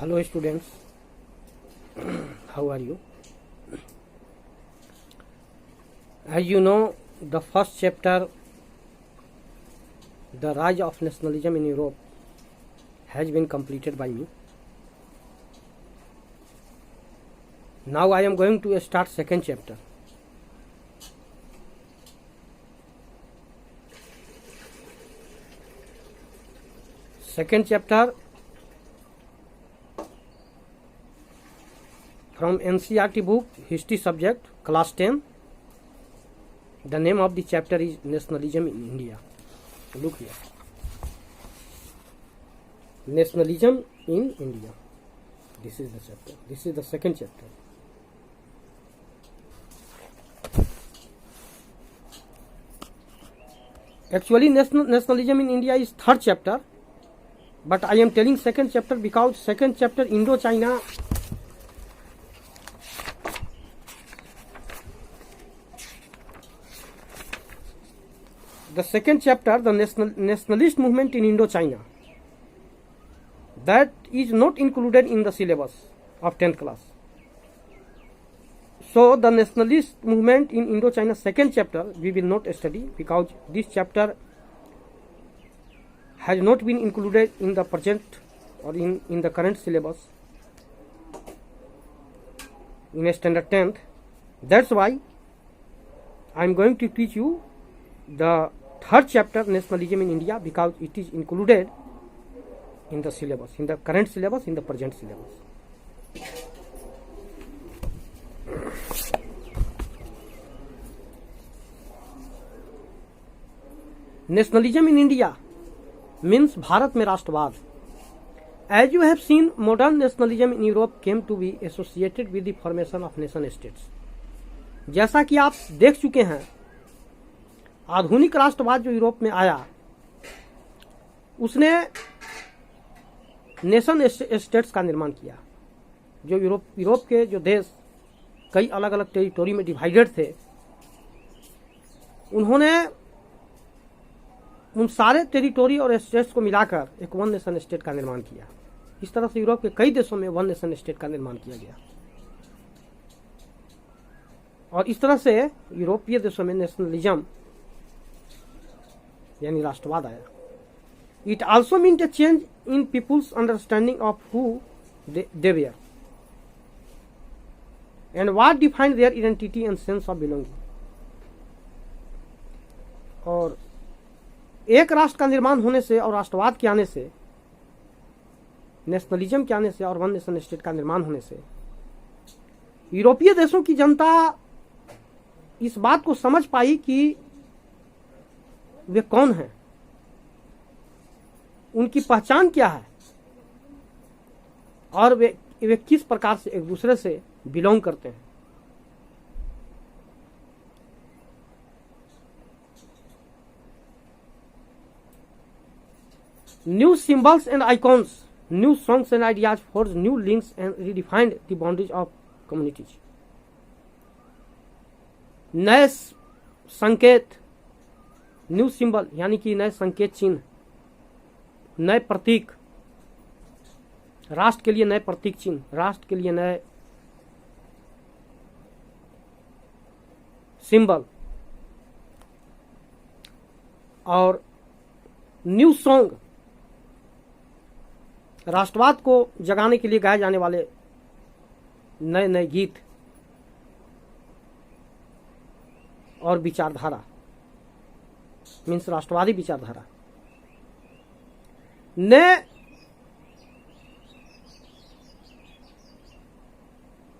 Hello students, how are you? As you know, the first chapter, The Rise of Nationalism in Europe, has been completed by me. Now I am going to start second chapter. Second chapter from NCERT book, History subject, class 10. The name of the chapter is Nationalism in India. Look here. Nationalism in India. This is the chapter. This is the second chapter. Actually, nationalism in India is third chapter, but I am telling second chapter because second chapter Indo-China the second chapter, the nationalist movement in Indo-China, that is not included in the syllabus of 10th class. So the nationalist movement in Indo-China second chapter we will not study because this chapter has not been included in the present or in the current syllabus in a standard 10th. That's why I am going to teach you the third chapter, Nationalism in India, because it is included in the syllabus, in the current syllabus, in the present syllabus. Nationalism in India means Bharat में राष्ट्रवाद. As you have seen, modern nationalism in Europe came to be associated with the formation of nation states. जैसा कि आप देख चुके हैं, आधुनिक राष्ट्रवाद जो यूरोप में आया उसने नेशन स्टेट्स का निर्माण किया. जो यूरोप के जो देश कई अलग अलग टेरिटोरी में डिवाइडेड थे, उन्होंने उन सारे टेरिटोरी और स्टेट्स को मिलाकर एक वन नेशन स्टेट का निर्माण किया. इस तरह से यूरोप के कई देशों में वन नेशन स्टेट का निर्माण किया गया और इस तरह से यूरोपीय देशों में नेशनलिज्म यानी राष्ट्रवाद आया. It also means a change in people's understanding of who they were and what define their identity and sense of belonging. और एक राष्ट्र का निर्माण होने से और राष्ट्रवाद के आने से, नेशनलिज्म के आने से और वन नेशन स्टेट का निर्माण होने से यूरोपीय देशों की जनता इस बात को समझ पाई कि वे कौन हैं, उनकी पहचान क्या है और वे किस प्रकार से एक दूसरे से बिलोंग करते हैं. New symbols and icons, new songs and ideas forged new links and redefined the boundaries of communities. नए संकेत, न्यू सिंबल यानी कि नए संकेत चिन्ह, नए प्रतीक, राष्ट्र के लिए नए प्रतीक चिन्ह, राष्ट्र के लिए नए सिंबल और न्यू सॉन्ग, राष्ट्रवाद को जगाने के लिए गाए जाने वाले नए नए गीत और विचारधारा मीन्स राष्ट्रवादी विचारधारा. ने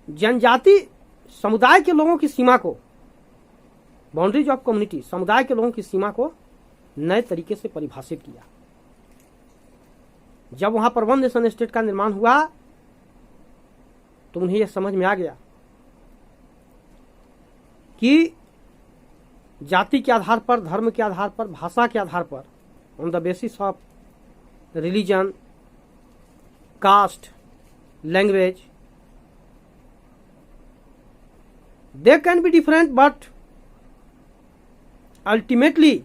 जनजाति समुदाय के लोगों की सीमा को, बाउंड्रीज ऑफ कम्युनिटी, समुदाय के लोगों की सीमा को नए तरीके से परिभाषित किया. जब वहां पर वन नेशन स्टेट का निर्माण हुआ तो उन्हें यह समझ में आ गया कि जाति के आधार पर, धर्म के आधार पर, भाषा के आधार पर, on the basis of religion, caste, language, they can be different but ultimately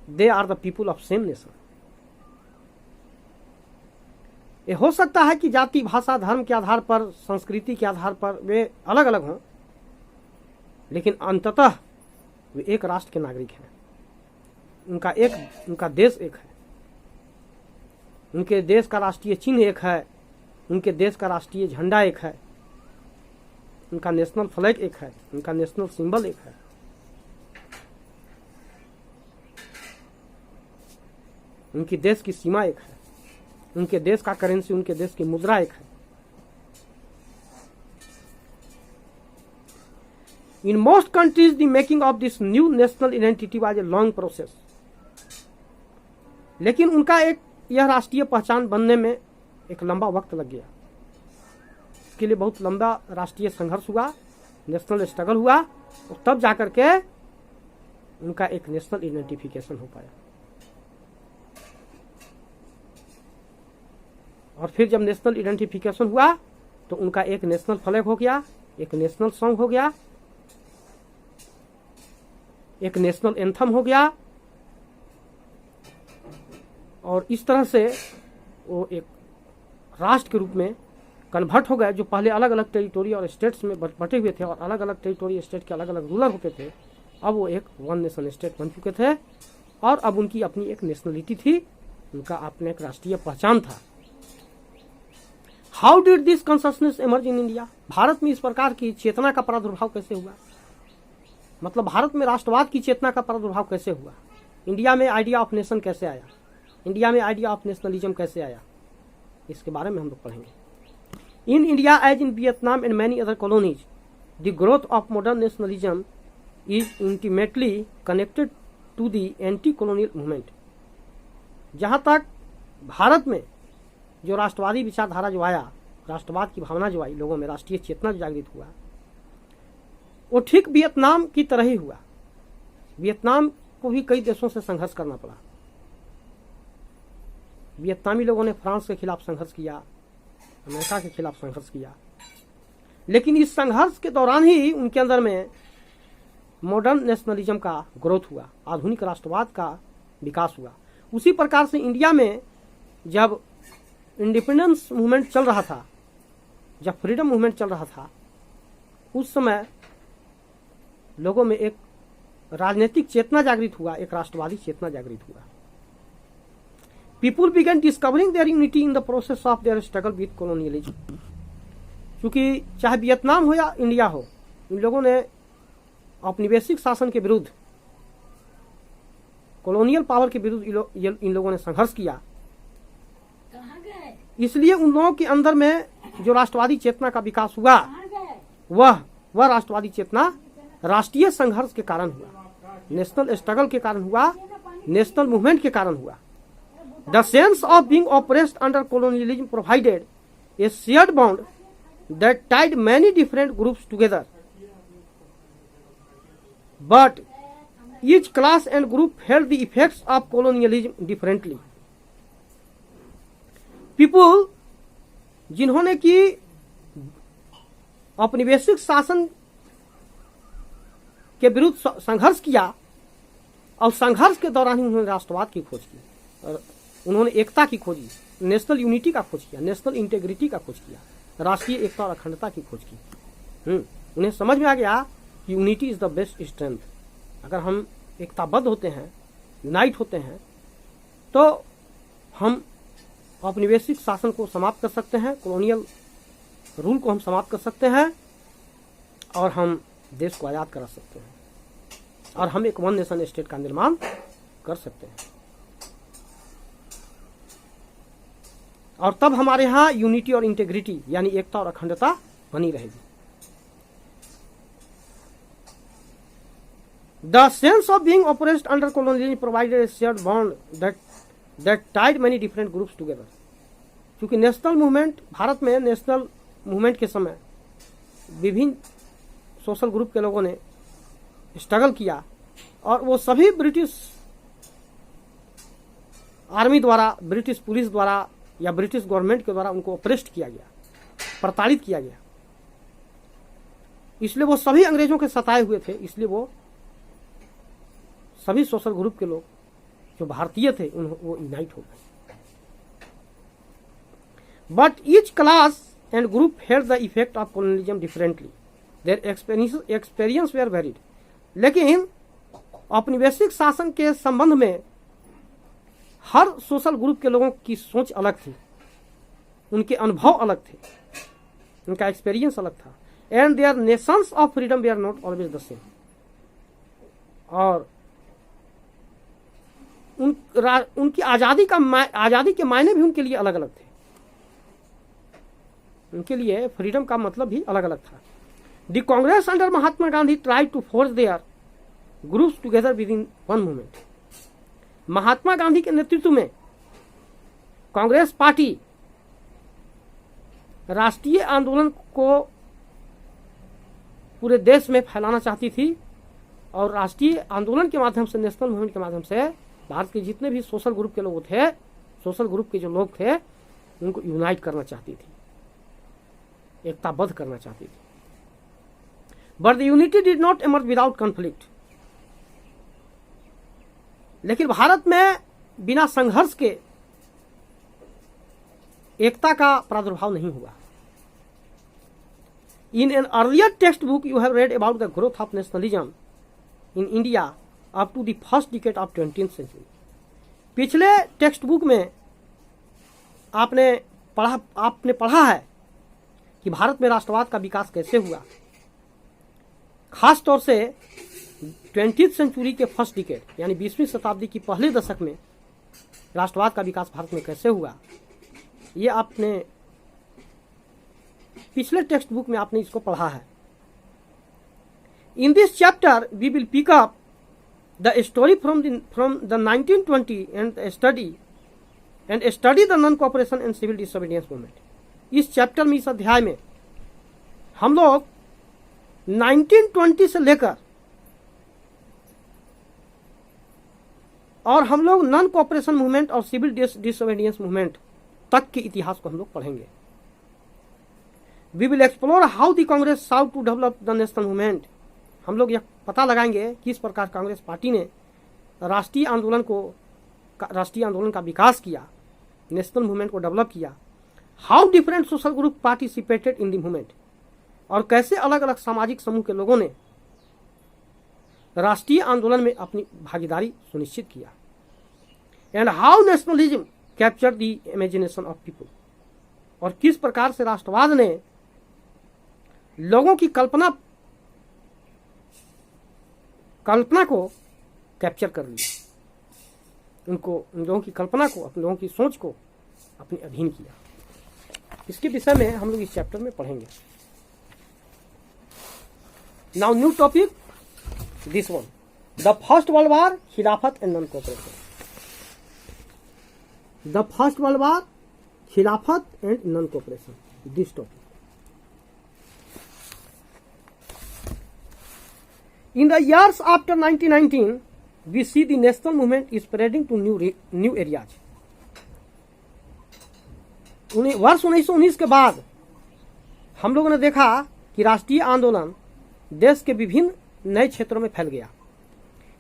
they are the people of same nation. ये हो सकता है कि जाति, भाषा, धर्म के आधार पर, संस्कृति के आधार पर वे अलग अलग हों, लेकिन अंततः वे एक राष्ट्र के नागरिक हैं। उनका देश एक है, उनके देश का राष्ट्रीय चिन्ह एक है, उनके देश का राष्ट्रीय झंडा एक है, उनका नेशनल फ्लैग एक है, उनका नेशनल सिंबल एक है। उनकी देश की सीमा एक है, उनके देश का करेंसी, उनके देश की मुद्रा एक है। In most countries, the making of this new national identity was a long process. लेकिन उनका यह राष्ट्रीय पहचान बनने में एक लंबा वक्त लग गया। इसके लिए बहुत लंबा राष्ट्रीय संघर्ष हुआ, नेशनल स्ट्रगल हुआ, और तब जाकर के उनका एक नेशनल आइडेंटिफिकेशन हो पाया। और फिर जब नेशनल आइडेंटिफिकेशन हुआ तो उनका एक नेशनल फ्लैग हो गया, एक नेशनल सॉन्ग हो गया, एक नेशनल एंथम हो गया, और इस तरह से वो एक राष्ट्र के रूप में कन्वर्ट हो गए। जो पहले अलग अलग टेरिटोरी और स्टेट्स में बटे हुए थे और अलग अलग टेरिटोरी स्टेट के अलग अलग रूलर होते थे, अब वो एक वन नेशन स्टेट बन चुके थे और अब उनकी अपनी एक नेशनलिटी थी, उनका अपना एक राष्ट्रीय पहचान था। How did this consciousness emerge in India? Bharat में इस प्रकार की चेतना का प्रादुर्भाव कैसे हुआ? मतलब भारत में राष्ट्रवाद की चेतना का प्रादुर्भाव कैसे हुआ? इंडिया में आइडिया ऑफ नेशन कैसे आया? इंडिया में आइडिया ऑफ नेशनलिज्म कैसे आया? इसके बारे में हम लोग पढ़ेंगे। In India as in Vietnam and many other colonies, the growth of modern nationalism is intimately connected to the anti colonial movement. जहां तक भारत में जो राष्ट्रवादी विचारधारा जो आया, राष्ट्रवाद की भावना जो आई, लोगों में राष्ट्रीय चेतना जो जागृत हुआ, वो ठीक वियतनाम की तरह ही हुआ। वियतनाम को भी कई देशों से संघर्ष करना पड़ा। वियतनामी लोगों ने फ्रांस के खिलाफ संघर्ष किया, अमेरिका के खिलाफ संघर्ष किया, लेकिन इस संघर्ष के दौरान ही उनके अंदर में मॉडर्न नेशनलिज्म का ग्रोथ हुआ, आधुनिक राष्ट्रवाद का विकास हुआ। उसी प्रकार से इंडिया में जब इंडिपेंडेंस मूवमेंट चल रहा था, जब फ्रीडम मूवमेंट चल रहा था, उस समय लोगों में एक राजनीतिक चेतना जागृत हुआ, एक राष्ट्रवादी चेतना जागृत हुआ। People began discovering their unity in the process of their struggle with colonialism. क्योंकि चाहे वियतनाम हो या इंडिया हो, इन लोगों ने औपनिवेशिक शासन के विरुद्ध, कॉलोनियल पावर के विरुद्ध इन लोगों ने संघर्ष किया। इसलिए उन लोगों के अंदर में जो राष्ट्रवादी चेतना का विकास हुआ, वह राष्ट्रवादी चेतना राष्ट्रीय संघर्ष के कारण हुआ, नेशनल स्ट्रगल के कारण हुआ, नेशनल मूवमेंट के कारण हुआ। The sense of being oppressed under colonialism provided a shared bond that tied many different groups together, but each class and group felt the effects of colonialism differently. People जिन्होंने कि औपनिवेशिक शासन के विरुद्ध संघर्ष किया, और संघर्ष के दौरान ही उन्होंने राष्ट्रवाद की खोज की, और उन्होंने एकता की खोजी, नेशनल यूनिटी का खोज किया, नेशनल इंटेग्रिटी का खोज किया, राष्ट्रीय एकता और अखंडता की खोज की। उन्हें समझ में आ गया कि unity is the best strength. अगर हम एकताबद्ध होते हैं, यूनाइट होते हैं, तो हम औपनिवेशिक शासन को समाप्त कर सकते हैं, कॉलोनियल रूल को हम समाप्त कर सकते हैं, और हम देश को आजाद करा सकते हैं, और हम एक वन नेशन स्टेट का निर्माण कर सकते हैं। और तब हमारे यहाँ यूनिटी और इंटेग्रिटी यानी एकता और अखंडता बनी रहेगी। The sense of being oppressed under colonialism provided a shared bond that tied many different groups together. क्योंकि नेशनल मूवमेंट, भारत में नेशनल मूवमेंट के समय विभिन्न सोशल ग्रुप के लोगों ने स्ट्रगल किया, और वो सभी ब्रिटिश आर्मी द्वारा, ब्रिटिश पुलिस द्वारा या ब्रिटिश गवर्नमेंट के द्वारा उनको ऑपरेस्ट किया गया, प्रताड़ित किया गया। इसलिए वो सभी अंग्रेजों के सताए हुए थे। इसलिए वो सभी सोशल ग्रुप के लोग जो भारतीय थे वो यूनाइट हो गए। But each class and group felt the effect of colonialism differently. Their experience were varied. लेकिन औपनिवेशिक शासन के संबंध में हर सोशल ग्रुप के लोगों की सोच अलग थी, उनके अनुभव अलग थे, उनका एक्सपीरियंस अलग था. And their nations of freedom were not always the same. और उनकी आज़ादी के मायने भी उनके लिए अलग अलग थे. उनके लिए फ्रीडम का मतलब भी अलग अलग था. The Congress under Mahatma Gandhi try to force their groups together within one movement. Mahatma Gandhi के नेतृत्व में कांग्रेस पार्टी राष्ट्रीय आंदोलन को पूरे देश में फैलाना चाहती थी और राष्ट्रीय आंदोलन के माध्यम से, नेशनल मूवमेंट के माध्यम से भारत के जितने भी सोशल ग्रुप के लोग थे, सोशल ग्रुप के जो लोग थे, उनको यूनाइट करना चाहती थी, एकताबद्ध करना चाहती थी. But the unity did not emerge without conflict. लेकिन भारत में बिना संघर्ष के एकता का प्रादुर्भाव नहीं हुआ. In an earlier text book you have read about the growth of nationalism in India up to the first decade of 20th century. पिछले टेक्स्ट बुक में आपने पढ़ा है कि भारत में राष्ट्रवाद का विकास कैसे हुआ. खास तौर से 20th सेंचुरी के फर्स्ट डिकेड यानी 20वीं शताब्दी की पहले दशक में राष्ट्रवाद का विकास भारत में कैसे हुआ, ये आपने पिछले टेक्स्ट बुक में आपने इसको पढ़ा है. In this chapter we will pick up the story from the 1920 and study the non cooperation and civil disobedience movement. इस चैप्टर में, इस अध्याय में हम लोग 1920 से लेकर और हम लोग नॉन कोऑपरेशन मूवमेंट और सिविल डिसोबीडियंस मूवमेंट तक के इतिहास को हम लोग पढ़ेंगे. We will explore how the Congress sought to develop the national movement. हम लोग यह पता लगाएंगे किस प्रकार कांग्रेस पार्टी ने राष्ट्रीय आंदोलन का विकास किया, नेशनल मूवमेंट को डेवलप किया. How different social group participated in the movement. और कैसे अलग अलग सामाजिक समूह के लोगों ने राष्ट्रीय आंदोलन में अपनी भागीदारी सुनिश्चित किया. And how nationalism capture the imagination of people. और किस प्रकार से राष्ट्रवाद ने लोगों की कल्पना को कैप्चर कर लिया, उन लोगों की कल्पना को, अपने लोगों की सोच को अपने अधीन किया. इसके विषय में हम लोग इस चैप्टर में पढ़ेंगे. Now new topic, this one, the first world war, Khilafat and non cooperation. The first world war, Khilafat and non cooperation, this topic. In the years after 1919, we see the national movement is spreading to new areas. वर्ष 1919 के बाद हम लोगों ने देखा कि राष्ट्रीय आंदोलन देश के विभिन्न नए क्षेत्रों में फैल गया.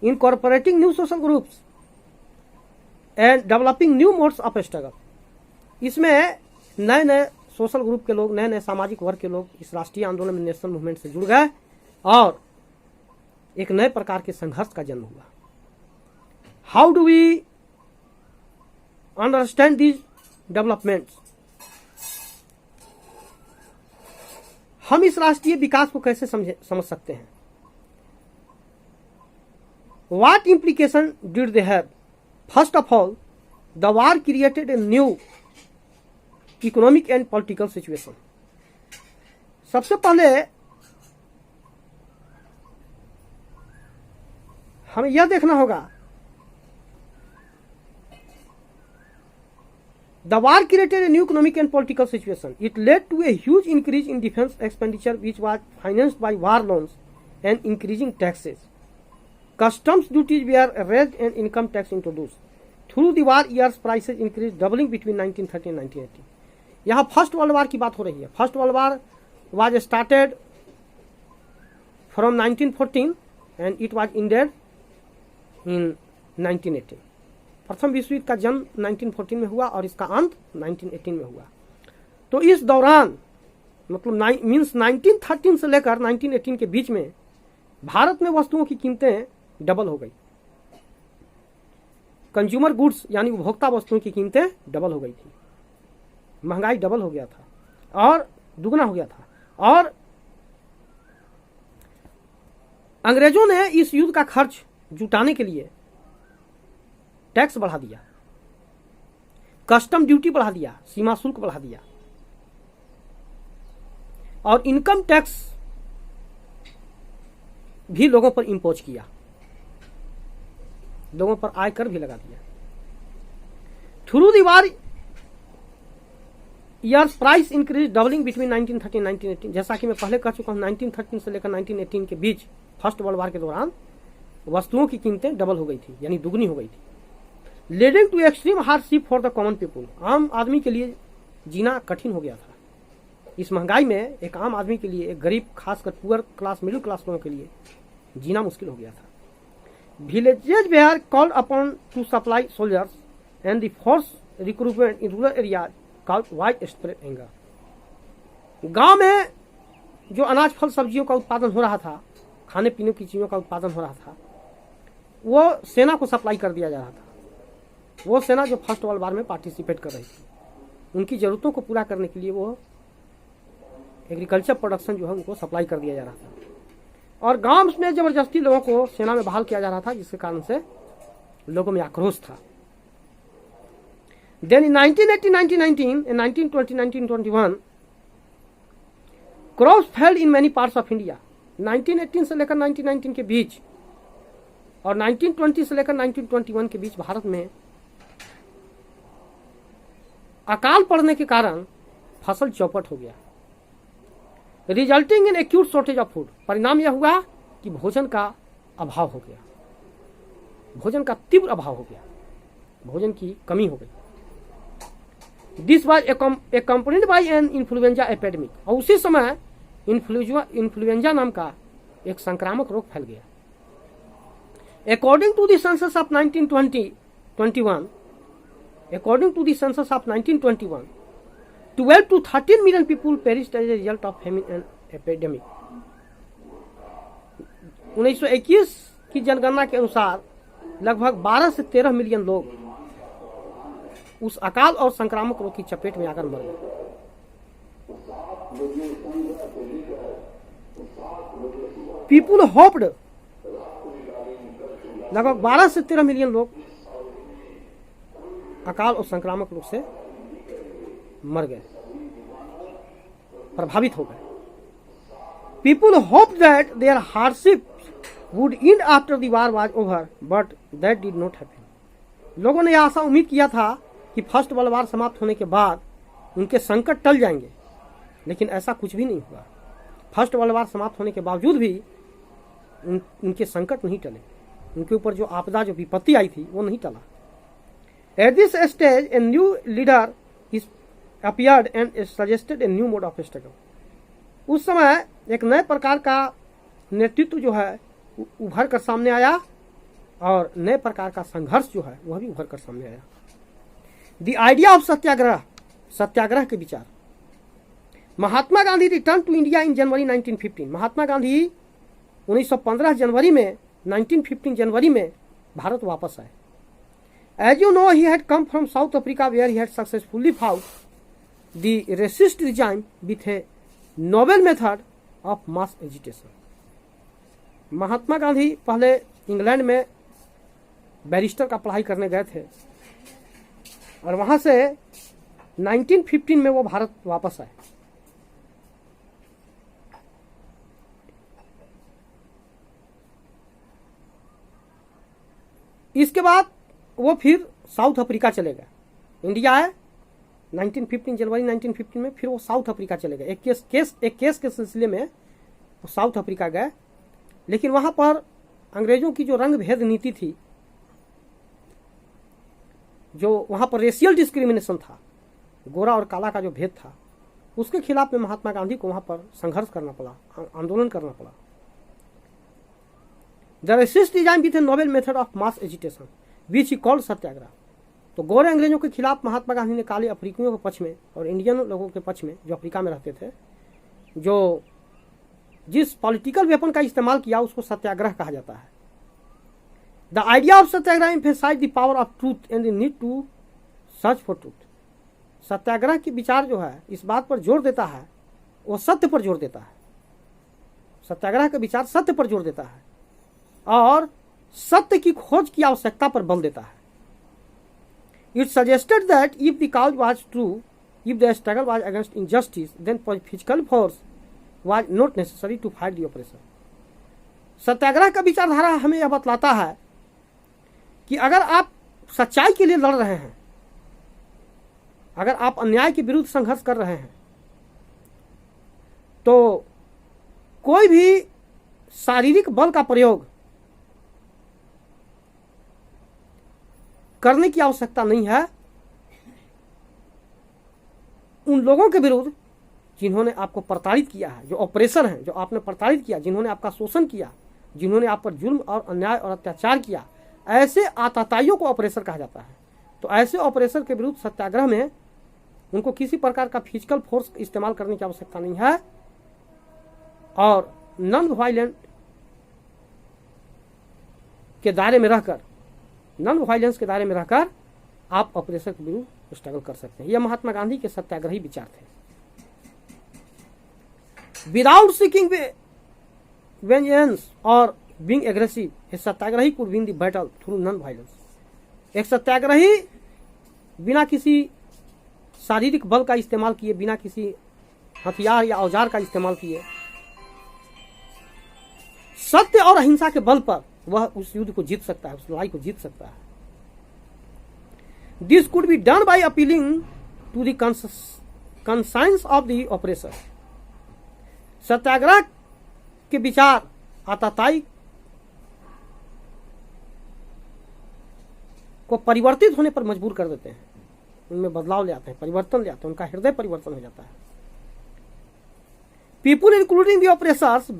Incorporating new social groups and developing new modes of struggle. इसमें नए नए सोशल ग्रुप के लोग, नए नए सामाजिक वर्ग के लोग इस राष्ट्रीय आंदोलन में, नेशनल मूवमेंट से जुड़ गए और एक नए प्रकार के संघर्ष का जन्म हुआ. How do we understand these developments. हम इस राष्ट्रीय विकास को कैसे समझ सकते हैं. What implication did they have. First of all, the war created a new economic and political situation. सबसे पहले हमें यह देखना होगा, the war created a new economic and political situation. It led to a huge increase in defense expenditure, which was financed by war loans and increasing taxes. Customs duties were raised and income tax introduced. Through the war years, prices increased, doubling between 1930 and 1980. यहाँ first world war की बात हो रही है. First world war was started from 1914 and it was ended in 1918. प्रथम विश्व युद्ध का जन्म 1914 में हुआ और इसका अंत 1918 में हुआ. तो इस दौरान मतलब मीन्स 1913 से लेकर 1918 के बीच में भारत में वस्तुओं की कीमतें डबल हो गई। कंज्यूमर गुड्स यानी उपभोक्ता वस्तुओं की कीमतें डबल हो गई थी, महंगाई डबल हो गया था और दुगना हो गया था। और अंग्रेजों ने इस युद्ध का खर्च जुटाने के लिए टैक्स बढ़ा दिया, कस्टम ड्यूटी बढ़ा दिया, सीमा शुल्क बढ़ा दिया और इनकम टैक्स भी लोगों पर इंपोज किया, लोगों पर आयकर भी लगा दिया। Through the war years price increase doubling between 1913 1918। जैसा कि मैं पहले कह चुका हूं, 1913 से लेकर 1918 के बीच फर्स्ट वर्ल्ड वार के दौरान वस्तुओं की कीमतें डबल हो गई थी, यानी दुगनी हो गई थी, leading to extreme hardship for the common people. आम आदमी के लिए जीना कठिन हो गया था। इस महंगाई में एक आम आदमी के लिए, एक गरीब खासकर पुअर क्लास मिडिल क्लास लोगों के लिए जीना मुश्किल हो गया था। Villages where called upon two supply soldiers and the force recruitment in rural area called wide spread anger. गांव में जो अनाज फल सब्जियों का उत्पादन हो रहा था, खाने पीने की चीजों का उत्पादन हो रहा था, वो सेना को सप्लाई कर दिया जा रहा था। वो सेना जो फर्स्ट वर्ल्ड वार में पार्टिसिपेट कर रही थी, उनकी जरूरतों को पूरा करने के लिए वो एग्रीकल्चर प्रोडक्शन जो है उनको सप्लाई कर दिया जा रहा था। और गांव में जबरदस्ती लोगों को सेना में बहाल किया जा रहा था, जिसके कारण से लोगों में आक्रोश था। Then in 1980, 1919, in 1920, 1921, crops failed in many parts of India. 1918 से लेकर 1919 के बीच और 1920 से लेकर 1921 के बीच भारत में अकाल पड़ने के कारण फसल चौपट हो गया, resulting in acute shortage of food. परिणाम यह हुआ कि भोजन का अभाव हो गया, भोजन का तीव्र अभाव हो गया, भोजन की कमी हो गई। This was accompanied by an influenza epidemic। और उसी समय इन्फ्लुएंजा नाम का एक संक्रामक रोग फैल गया। According to the census of 1921, 12 to 13 million people perished as a result of famine and epidemic। 1921 की जनगणना के अनुसार लगभग 12 से 13 मिलियन लोग उस अकाल और संक्रामक रोग की चपेट में आकर मर गए। पीपुल होप्ड, लगभग 12 से 13 मिलियन लोग अकाल और संक्रामक रोग से मर गए, प्रभावित हो गए। People hope that their hardship would end after the war was over, but that did not happen. लोगों ने आशा उम्मीद किया था कि फर्स्ट वर्ल्ड वार समाप्त होने के बाद उनके संकट टल जाएंगे, लेकिन ऐसा कुछ भी नहीं हुआ। फर्स्ट वर्ल्ड वार समाप्त होने के बावजूद भी उनके संकट नहीं टले, उनके ऊपर जो आपदा, जो विपत्ति आई थी, वो नहीं टला। At this stage a new leader is appeared and suggested a new mode of struggle. उस समय एक नए प्रकार का नेतृत्व जो है उभर कर सामने आया और नए प्रकार का संघर्ष जो है वह भी उभर कर सामने आया। The idea of satyagraha, satyagraha के विचार। Mahatma Gandhi return to India in January 1915। Mahatma Gandhi 1915 जनवरी में 1915 जनवरी में भारत वापस आए। As you know, he had come from South Africa where he had successfully fought the racist regime with a novel method of mass agitation. Mahatma Gandhi पहले England में बैरिस्टर का पढ़ाई करने गए थे और वहां से 1915 में वो भारत वापस आए। इसके बाद वो फिर साउथ अफ्रीका चले गए। इंडिया आए 1915 जनवरी 1915 में, फिर वो साउथ अफ्रीका चले गए। एक केस के सिलसिले में वो साउथ अफ्रीका गए, लेकिन वहां पर अंग्रेजों की जो रंग भेद नीति थी, जो वहां पर रेशियल डिस्क्रिमिनेशन था, गोरा और काला का जो भेद था, उसके खिलाफ में महात्मा गांधी को वहां पर संघर्ष करना पड़ा, आंदोलन करना पड़ा। The racist design with a novel method of mass agitation which he called satyagraha. तो गोरे अंग्रेजों के खिलाफ महात्मा गांधी ने काले अफ्रीकियों के पक्ष में और इंडियन लोगों के पक्ष में, जो अफ्रीका में रहते थे, जो जिस पॉलिटिकल वेपन का इस्तेमाल किया उसको सत्याग्रह कहा जाता है। The idea of satyagraha emphasise the power of truth and the need to search for truth. Satyagraha की विचार जो है इस बात पर जोर देता है, वो सत्य पर जोर देता है। सत्याग्रह का विचार सत्य पर जोर देता है और सत्य की खोज की आवश्यकता पर बल देता है। It suggested that if the cause was true, if the struggle was against injustice, then physical force was not necessary to fight the oppression. Satyagraha का विचारधारा हमें यह बतलाता है कि अगर आप सच्चाई के लिए लड़ रहे हैं, अगर आप अन्याय के विरुद्ध संघर्ष कर रहे हैं, तो कोई भी शारीरिक बल का प्रयोग करने की आवश्यकता नहीं है उन लोगों के विरुद्ध जिन्होंने आपको प्रताड़ित किया है, जो ऑपरेशन है, जो आपने प्रताड़ित किया, जिन्होंने आपका शोषण किया, जिन्होंने आप पर जुल्म और अन्याय और अत्याचार किया। ऐसे आतताइयों को ऑपरेशन कहा जाता है। तो ऐसे ऑपरेशन के विरुद्ध सत्याग्रह में उनको किसी प्रकार का फिजिकल फोर्स इस्तेमाल करने की आवश्यकता नहीं है और नॉन वायलेंट के दायरे में रहकर, नॉन वायलेंस के दायरे में रहकर आप ऑपरेशन के विरुद्ध स्ट्रगल कर सकते हैं। यह महात्मा गांधी के सत्याग्रही विचार थे। विदाउट सीकिंग वेंजेंस और being aggressive, a satyagrahi could win the battle through non violence. एक सत्याग्रही बिना किसी शारीरिक बल का इस्तेमाल किए, बिना किसी हथियार या औजार का इस्तेमाल किए, सत्य और अहिंसा के बल पर वह उस युद्ध को जीत सकता है, उस लड़ाई को जीत सकता है। This could be done by appealing to the conscience of the oppression. Satyagraha के विचार आतताई को परिवर्तित होने पर मजबूर कर देते हैं, उनमें बदलाव ले आते हैं, परिवर्तन ले आते हैं, उनका हृदय परिवर्तन हो जाता है। People including the oppressors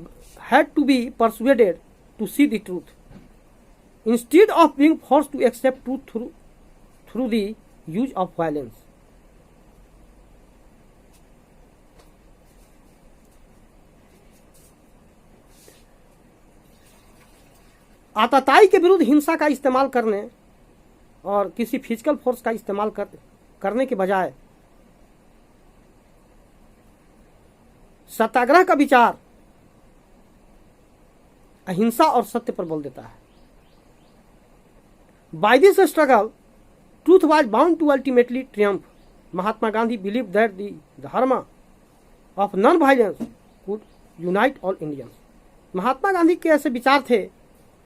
had to be persuaded to see the truth instead of being forced to accept truth through the use of violence. आतताई के विरुद्ध हिंसा का इस्तेमाल करने और किसी फिजिकल फोर्स का इस्तेमाल करने के बजाय सत्याग्रह का विचार अहिंसा और सत्य पर बल देता है। By this struggle truth was bound to ultimately triumph. Mahatma Gandhi believe that the dharma of non violence could unite all Indians. Mahatma Gandhi के ऐसे विचार थे